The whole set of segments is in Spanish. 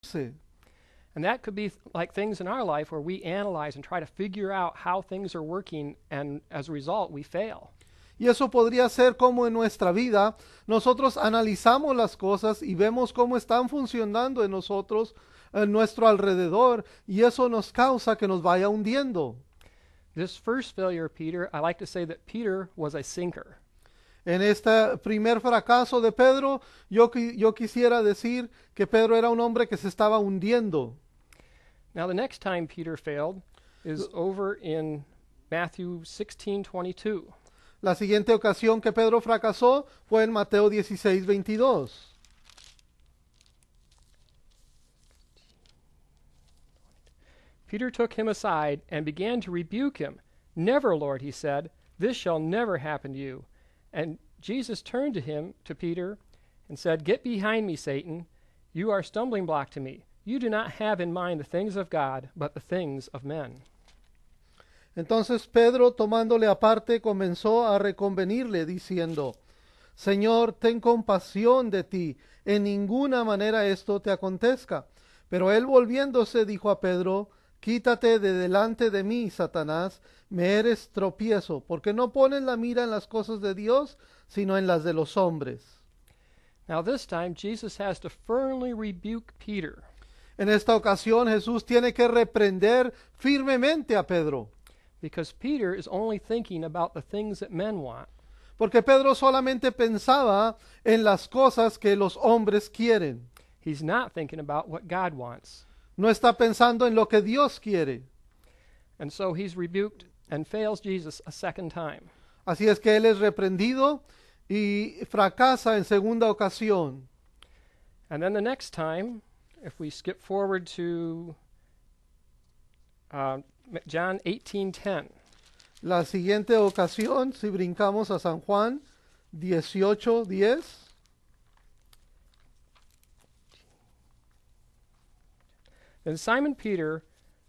Sí. And that could be like things in our life where we analyze and try to figure out how things are working, and as a result, we fail. Y eso podría ser como en nuestra vida, nosotros analizamos las cosas y vemos cómo están funcionando en nosotros, en nuestro alrededor, y eso nos causa que nos vaya hundiendo. This first failure of Peter, I like to say that Peter was a sinker. En este primer fracaso de Pedro, yo quisiera decir que Pedro era un hombre que se estaba hundiendo. Now, the next time Peter failed is over in Matthew 16:22. La siguiente ocasión que Pedro fracasó fue en Mateo 16:22. Peter took him aside and began to rebuke him. "Never, Lord," he said, "this shall never happen to you." And Jesus turned to Peter, and said, "Get behind me, Satan. You are a stumbling block to me. You do not have in mind the things of God, but the things of men." Entonces Pedro, tomándole aparte, comenzó a reconvenirle, diciendo, Señor, ten compasión de ti, en ninguna manera esto te acontezca. Pero él volviéndose dijo a Pedro, Quítate de delante de mí, Satanás, me eres tropiezo, porque no pones la mira en las cosas de Dios, sino en las de los hombres. Now this time Jesus has to firmly rebuke Peter. En esta ocasión Jesús tiene que reprender firmemente a Pedro, Because Peter is only thinking about the things that men want. porque Pedro solamente pensaba en las cosas que los hombres quieren. He's not thinking about what God wants. No está pensando en lo que Dios quiere. And so he's rebuked and fails Jesus a second time. Así es que él es reprendido y fracasa en segunda ocasión. And then the next time, if we skip forward to John 18:10. La siguiente ocasión, si brincamos a San Juan 18:10. Then Simon Peter,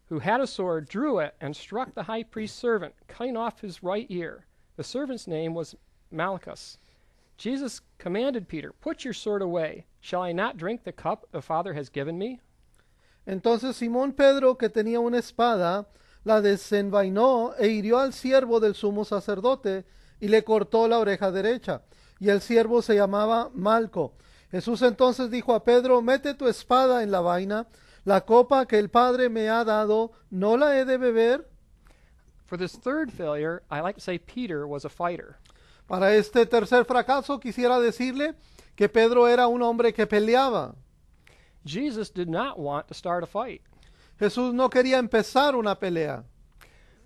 who had a sword, drew it and struck the high priest's servant, cutting off his right ear. The servant's name was Malchus. Jesus commanded Peter, "Put your sword away. Shall I not drink the cup the Father has given me?" Entonces Simón Pedro, que tenía una espada, la desenvainó e hirió al siervo del sumo sacerdote y le cortó la oreja derecha. Y el siervo se llamaba Malco. Jesús entonces dijo a Pedro, mete tu espada en la vaina, la copa que el Padre me ha dado, ¿no la he de beber? For this third failure, I like to say Peter was a fighter. Para este tercer fracaso quisiera decirle que Pedro era un hombre que peleaba. Jesus did not want to start a fight, Jesús no quería empezar una pelea,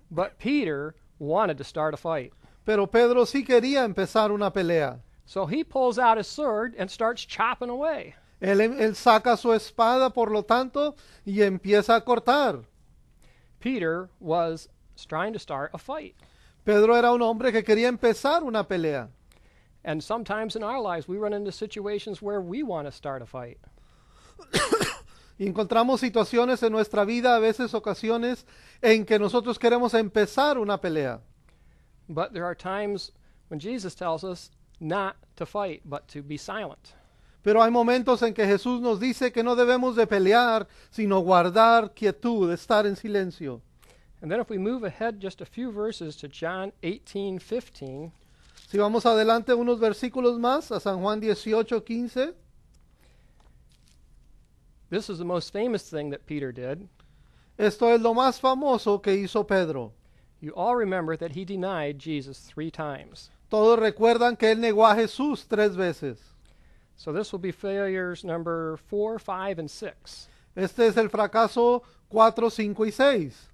but Peter wanted to start a fight. pero Pedro sí quería empezar una pelea. So he pulls out his sword and starts chopping away. Él saca su espada, por lo tanto, y empieza a cortar. Peter was trying to start a fight. Pedro era un hombre que quería empezar una pelea. And sometimes in our lives, we run into situations where we want to start a fight. Y encontramos situaciones en nuestra vida, a veces ocasiones, en que nosotros queremos empezar una pelea. But there are times when Jesus tells us not to fight, but to be silent. Pero hay momentos en que Jesús nos dice que no debemos de pelear, sino guardar quietud, estar en silencio. And then if we move ahead just a few verses to John 18:15, Si vamos adelante unos versículos más, a San Juan 18:15. this is the most famous thing that Peter did. Esto es lo más famoso que hizo Pedro. You all remember that he denied Jesus 3 times. Todos recuerdan que él negó a Jesús 3 veces. So this will be failures number 4, 5, and 6. Este es el fracaso 4, 5 y 6.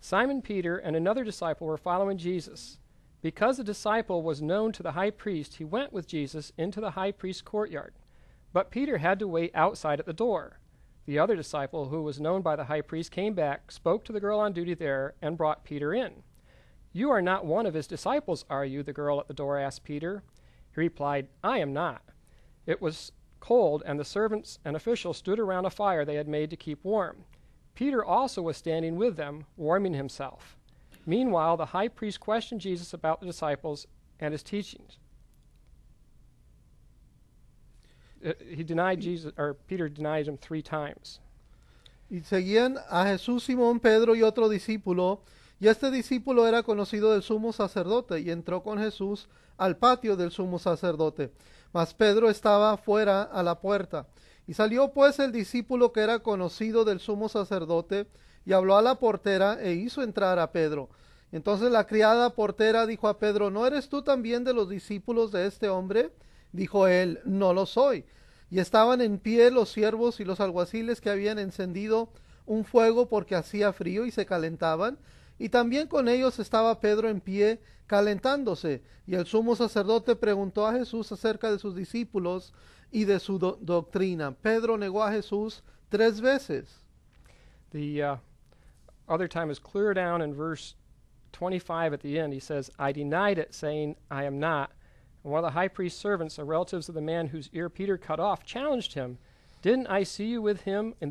Simon Peter and another disciple were following Jesus. Because the disciple was known to the high priest, he went with Jesus into the high priest's courtyard. But Peter had to wait outside at the door. The other disciple, who was known by the high priest, came back, spoke to the girl on duty there, and brought Peter in. "You are not one of his disciples, are you?" the girl at the door asked Peter. He replied, "I am not." It was cold, and the servants and officials stood around a fire they had made to keep warm. Peter also was standing with them, warming himself. Meanwhile, the high priest questioned Jesus about the disciples and his teachings. Peter denied him 3 times. Y seguían a Jesús, Simón, Pedro y otro discípulo, y este discípulo era conocido del sumo sacerdote, y entró con Jesús al patio del sumo sacerdote. Mas Pedro estaba fuera a la puerta. Y salió pues el discípulo que era conocido del sumo sacerdote, y habló a la portera, e hizo entrar a Pedro. Entonces la criada portera dijo a Pedro, ¿no eres tú también de los discípulos de este hombre? Dijo él, no lo soy. Y estaban en pie los siervos y los alguaciles que habían encendido un fuego porque hacía frío y se calentaban, y también con ellos estaba Pedro en pie calentándose. Y el sumo sacerdote preguntó a Jesús acerca de sus discípulos y de su doctrina. Pedro negó a Jesús 3 veces. The other time is clear down in verse 25 at the end. He says, I denied it, saying, I am not. And one of the high priest's servants, the relatives of the man whose ear Peter cut off, challenged him, Didn't I see you with him in